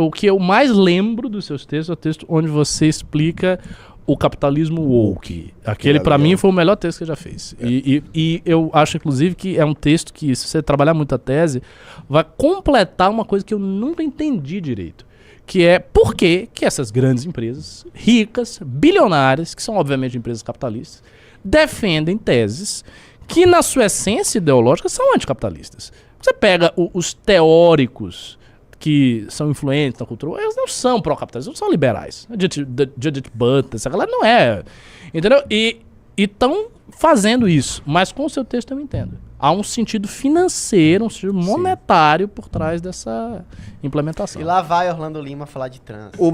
o que eu mais lembro dos seus textos é o texto onde você explica o capitalismo woke. Aquele, pra mim, foi o melhor texto que você já fez. E eu acho, inclusive, que é um texto que, se você trabalhar muito a tese, vai completar uma coisa que eu nunca entendi direito. Que é por que essas grandes empresas, ricas, bilionárias, que são, obviamente, empresas capitalistas, defendem teses que, na sua essência ideológica, são anticapitalistas. Você pega os teóricos que são influentes na cultura, eles não são pró-capitalistas, não são liberais. Judith Butler, essa galera não é. Entendeu? E estão fazendo isso. Mas com o seu texto eu não entendo. Há um sentido financeiro, um sentido monetário por trás dessa implementação. E lá vai Orlando Lima falar de trans. O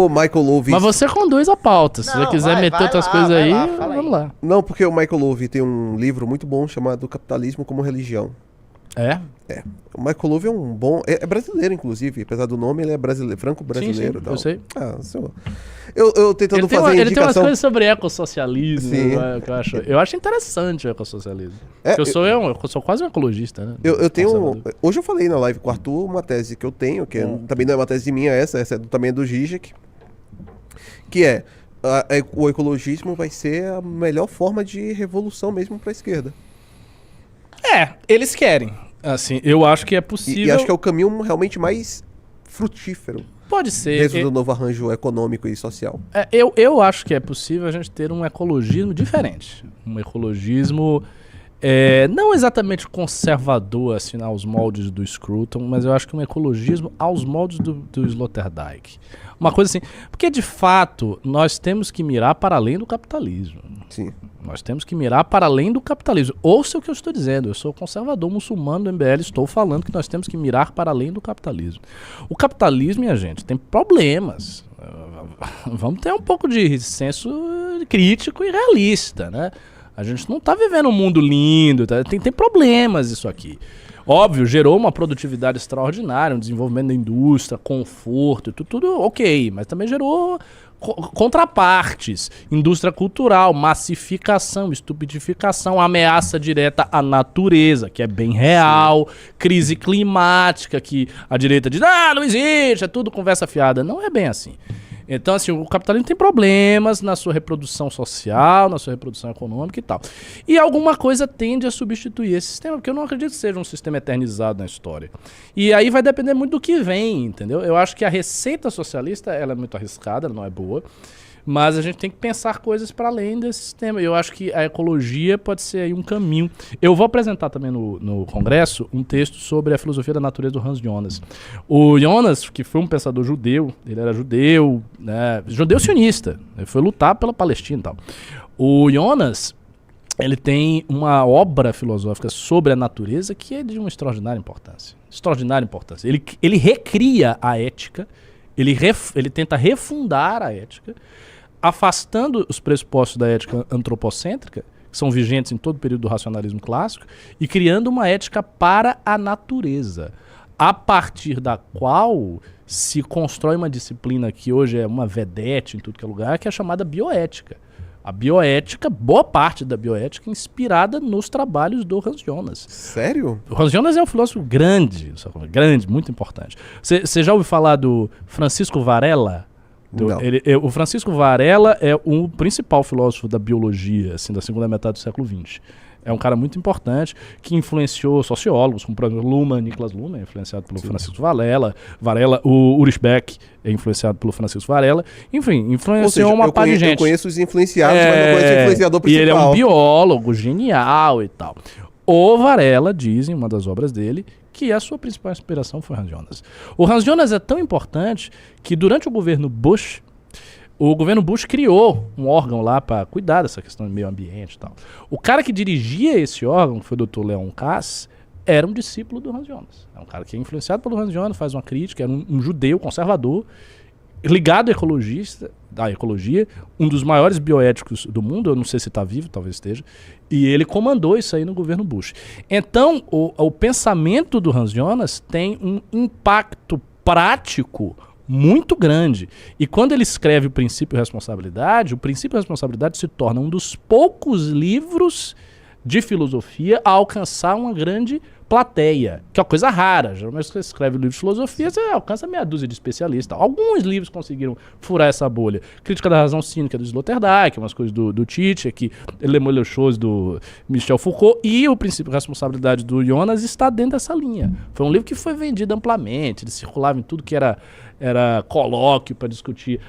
Michael Lowey... Mas você conduz a pauta. Se você quiser meter outras coisas aí, vamos lá. Não, porque o Michael Lowey tem um livro muito bom chamado Capitalismo como Religião. É? É. O Michael Lowey é um bom... É brasileiro, inclusive. Apesar do nome, ele é brasileiro, franco-brasileiro. Sim, eu sei. Eu tentando fazer indicação... Ele tem umas coisas sobre ecossocialismo, né, que eu acho interessante o ecossocialismo. Eu sou quase um ecologista, né? Eu tenho... Hoje eu falei na live com o Arthur uma tese que eu tenho, que também não é uma tese minha, essa é também do Zizek, que é o ecologismo vai ser a melhor forma de revolução mesmo para a esquerda. Eles querem. Assim, eu acho que é possível... E acho que é o caminho realmente mais frutífero. Pode ser. Dentro do novo arranjo econômico e social. Eu acho que é possível a gente ter um ecologismo diferente. Um ecologismo não exatamente conservador, assim, aos moldes do Scruton, mas eu acho que um ecologismo aos moldes do Sloterdijk. Uma coisa assim... Porque, de fato, nós temos que mirar para além do capitalismo. Sim. Nós temos que mirar para além do capitalismo. Ouça o que eu estou dizendo. Eu sou conservador muçulmano do MBL. Estou falando que nós temos que mirar para além do capitalismo. O capitalismo, minha gente, tem problemas. Vamos ter um pouco de senso crítico e realista, né? A gente não está vivendo um mundo lindo. Tem problemas isso aqui. Óbvio, gerou uma produtividade extraordinária, um desenvolvimento da indústria, conforto, tudo ok. Mas também gerou contrapartes, indústria cultural, massificação, estupidificação, ameaça direta à natureza, que é bem real, crise climática, que a direita diz, não existe, é tudo conversa fiada. Não é bem assim. Então, assim, o capitalismo tem problemas na sua reprodução social, na sua reprodução econômica e tal. E alguma coisa tende a substituir esse sistema, porque eu não acredito que seja um sistema eternizado na história. E aí vai depender muito do que vem, entendeu? Eu acho que a receita socialista, ela é muito arriscada, ela não é boa, mas a gente tem que pensar coisas para além desse sistema. Eu acho que a ecologia pode ser aí um caminho. Eu vou apresentar também no Congresso um texto sobre a filosofia da natureza do Hans Jonas. O Jonas, que foi um pensador judeu, ele era judeu, né, judeu sionista, ele foi lutar pela Palestina e tal. O Jonas, ele tem uma obra filosófica sobre a natureza que é de uma extraordinária importância. Extraordinária importância. Ele recria a ética, ele tenta refundar a ética, afastando os pressupostos da ética antropocêntrica, que são vigentes em todo o período do racionalismo clássico, e criando uma ética para a natureza, a partir da qual se constrói uma disciplina que hoje é uma vedete em tudo que é lugar, que é a chamada bioética. A bioética, boa parte da bioética, inspirada nos trabalhos do Hans Jonas. Sério? O Hans Jonas é um filósofo grande, muito importante. Você já ouviu falar do Francisco Varela? O Francisco Varela é o principal filósofo da biologia, assim, da segunda metade do século XX. É um cara muito importante, que influenciou sociólogos, como por exemplo Niklas Luhmann, influenciado pelo Francisco Varela, o Ulrich Beck é influenciado pelo Francisco Varela, enfim, influenciou uma par de gente. Eu conheço os influenciados, mas não conheço o influenciador principal. E ele é um biólogo genial e tal. O Varela diz, em uma das obras dele, que a sua principal inspiração foi Hans Jonas. O Hans Jonas é tão importante que durante o governo Bush, criou um órgão lá para cuidar dessa questão do meio ambiente e tal. O cara que dirigia esse órgão, que foi o Dr. Leon Kass, era um discípulo do Hans Jonas. É um cara que é influenciado pelo Hans Jonas, faz uma crítica, era um judeu conservador, ligado à ecologia, um dos maiores bioéticos do mundo, eu não sei se está vivo, talvez esteja, e ele comandou isso aí no governo Bush. Então, o pensamento do Hans Jonas tem um impacto prático muito grande. E quando ele escreve o Princípio e Responsabilidade se torna um dos poucos livros de filosofia a alcançar uma grande plateia, que é uma coisa rara. Geralmente você escreve livro de filosofia, você alcança meia dúzia de especialistas. Alguns livros conseguiram furar essa bolha. Crítica da Razão Cínica do Sloterdijk, umas coisas do Tite, que Le Moelle Chose do Michel Foucault, e o Princípio de Responsabilidade do Jonas está dentro dessa linha. Foi um livro que foi vendido amplamente, ele circulava em tudo que era colóquio para discutir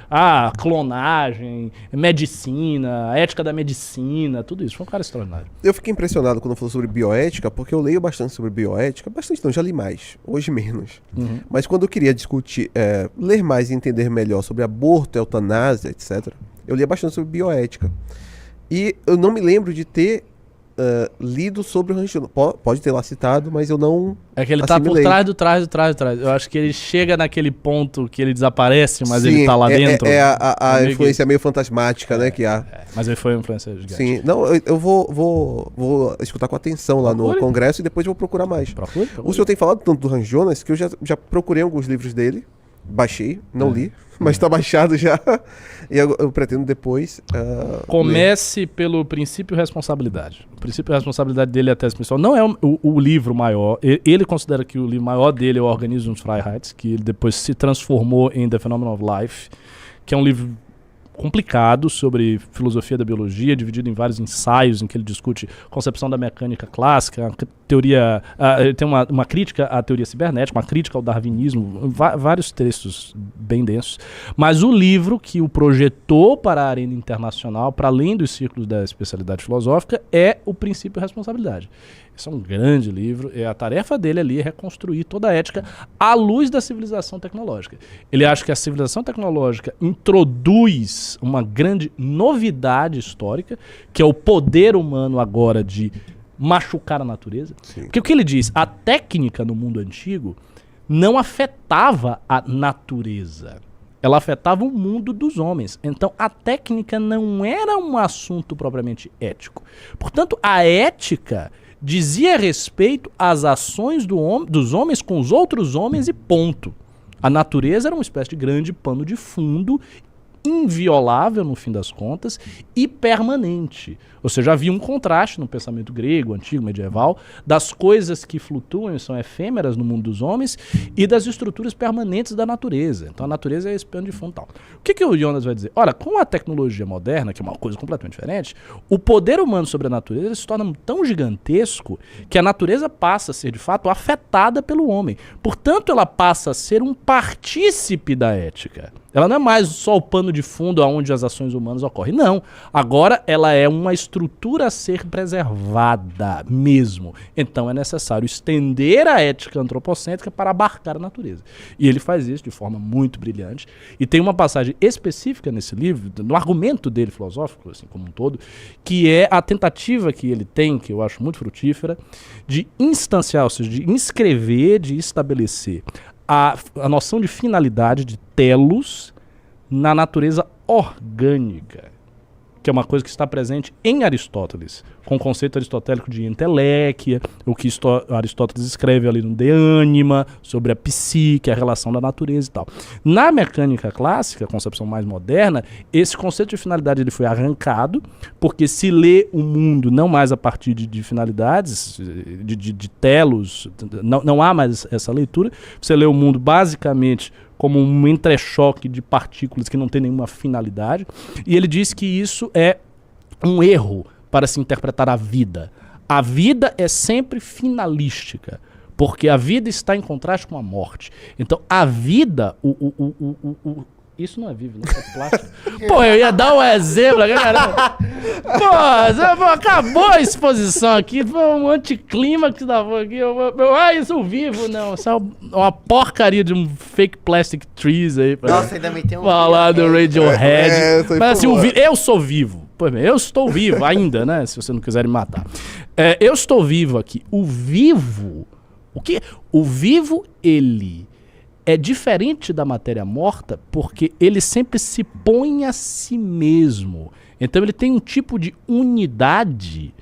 clonagem, medicina, ética da medicina, tudo isso. Foi um cara extraordinário. Eu fiquei impressionado quando falou sobre bioética, porque eu leio bastante sobre bioética. Bastante não, já li mais. Hoje menos. Uhum. Mas quando eu queria discutir, ler mais e entender melhor sobre aborto, eutanásia, etc., eu lia bastante sobre bioética. E eu não me lembro de ter lido sobre o Rancho. Pode ter lá citado, mas eu não. É que ele tá por trás do trás. Eu acho que ele chega naquele ponto que ele desaparece, mas ele tá lá dentro. A influência meio fantasmática, né, que há. Mas ele foi uma influência gigante. Sim, não, eu vou escutar com atenção lá no congresso e depois vou procurar mais. Procure. O senhor tem falado tanto do Hans Jonas que eu já procurei alguns livros dele, baixei, não li, mas tá baixado já. E eu pretendo depois. Comece pelo Princípio e Responsabilidade. O Princípio e Responsabilidade dele é a tese principal. Não é o livro maior. Ele considera que o livro maior dele é o Organismusfreiheit, que ele depois se transformou em The Phenomenon of Life, que é um livro complicado sobre filosofia da biologia, dividido em vários ensaios em que ele discute concepção da mecânica clássica, teoria, tem uma crítica à teoria cibernética, uma crítica ao darwinismo, vários textos bem densos. Mas o livro que o projetou para a arena internacional, para além dos círculos da especialidade filosófica, é o Princípio e Responsabilidade. Esse é um grande livro, e a tarefa dele ali é reconstruir toda a ética à luz da civilização tecnológica. Ele acha que a civilização tecnológica introduz uma grande novidade histórica, que é o poder humano agora de machucar a natureza. Sim. Porque o que ele diz? A técnica no mundo antigo não afetava a natureza. Ela afetava o mundo dos homens. Então, a técnica não era um assunto propriamente ético. Portanto, a ética dizia respeito às ações dos homens com os outros homens e ponto. A natureza era uma espécie de grande pano de fundo, inviolável no fim das contas e permanente. Ou seja, havia um contraste no pensamento grego, antigo, medieval, das coisas que flutuam e são efêmeras no mundo dos homens e das estruturas permanentes da natureza. Então a natureza é esse pano de fundo tal. O que o Jonas vai dizer? Olha, com a tecnologia moderna, que é uma coisa completamente diferente, o poder humano sobre a natureza se torna tão gigantesco que a natureza passa a ser, de fato, afetada pelo homem. Portanto, ela passa a ser um partícipe da ética. Ela não é mais só o pano de fundo onde as ações humanas ocorrem. Não. Agora ela é uma estrutura a ser preservada mesmo. Então é necessário estender a ética antropocêntrica para abarcar a natureza. E ele faz isso de forma muito brilhante. E tem uma passagem específica nesse livro, no argumento dele filosófico, assim como um todo, que é a tentativa que ele tem, que eu acho muito frutífera, de instanciar, ou seja, de inscrever, de estabelecer a noção de finalidade, de telos, na natureza orgânica, que é uma coisa que está presente em Aristóteles, com o conceito aristotélico de entelequia, o que Aristóteles escreve ali no De Anima, sobre a psique, a relação da natureza e tal. Na mecânica clássica, a concepção mais moderna, esse conceito de finalidade ele foi arrancado, porque se lê o mundo não mais a partir de finalidades, de telos, não há mais essa leitura, você lê o mundo basicamente como um entrechoque de partículas que não tem nenhuma finalidade, e ele diz que isso é um erro para se interpretar a vida. A vida é sempre finalística, porque a vida está em contraste com a morte. Então, a vida, isso não é vivo, não é plástico. Pô, eu ia dar um exemplo aqui, caramba. Pô, acabou a exposição aqui, foi um anticlímax da porra aqui. Isso é vivo, não. Isso é uma porcaria de um fake plastic trees aí. Nossa, ainda me tem um falar do Radiohead. Mas assim, eu sou vivo. Pois bem, eu estou vivo ainda, né? Se você não quiser me matar. Eu estou vivo aqui. O vivo, o vivo, ele é diferente da matéria morta porque ele sempre se põe a si mesmo. Então ele tem um tipo de unidade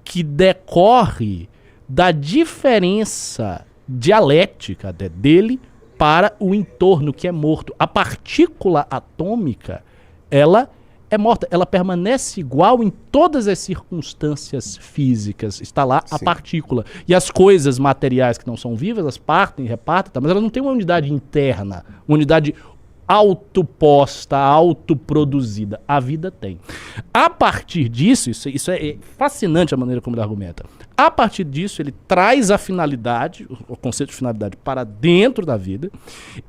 que decorre da diferença dialética dele para o entorno que é morto. A partícula atômica, ela é morta. Ela permanece igual em todas as circunstâncias físicas. Está lá a Sim. partícula. E as coisas materiais que não são vivas, elas partem, repartem, tá? Mas elas não têm uma unidade interna, uma unidade autoposta, autoproduzida. A vida tem. A partir disso, isso é fascinante a maneira como ele argumenta. A partir disso, ele traz a finalidade, o conceito de finalidade para dentro da vida,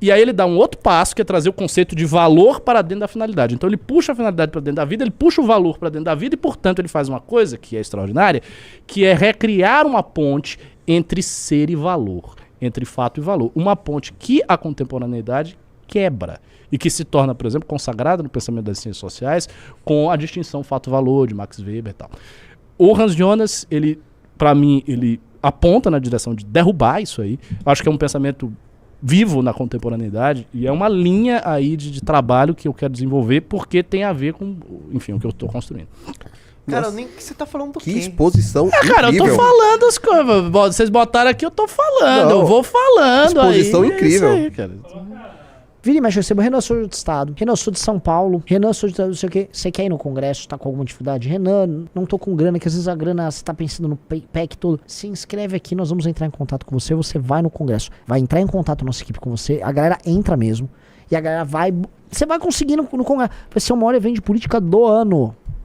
e aí ele dá um outro passo, que é trazer o conceito de valor para dentro da finalidade. Então ele puxa a finalidade para dentro da vida, ele puxa o valor para dentro da vida, e portanto ele faz uma coisa que é extraordinária, que é recriar uma ponte entre ser e valor, entre fato e valor. Uma ponte que a contemporaneidade quebra e que se torna, por exemplo, consagrada no pensamento das ciências sociais com a distinção fato-valor de Max Weber e tal. O Hans Jonas, ele, para mim, ele aponta na direção de derrubar isso aí. Acho que é um pensamento vivo na contemporaneidade e é uma linha aí de trabalho que eu quero desenvolver porque tem a ver com, enfim, o que eu estou construindo. Cara, Nossa. nem que você tá falando do Que quê? exposição Cara, eu tô incrível. falando as coisas. Vocês botaram aqui, eu tô falando. Não. Eu vou falando Exposição aí. incrível. É isso aí, cara. Vira e mexe, eu recebo, Renan, sou de outro estado. Renan, sou de São Paulo. Renan, sou de não sei o quê. Você quer ir no congresso, tá com alguma dificuldade? Renan, não tô com grana, que às vezes a grana, você tá pensando no PEC todo. Se inscreve aqui, nós vamos entrar em contato com você. Você vai no congresso. Vai entrar em contato nossa equipe com você. A galera entra mesmo. E a galera vai... Você vai conseguir no congresso. Vai ser o maior evento de política do ano.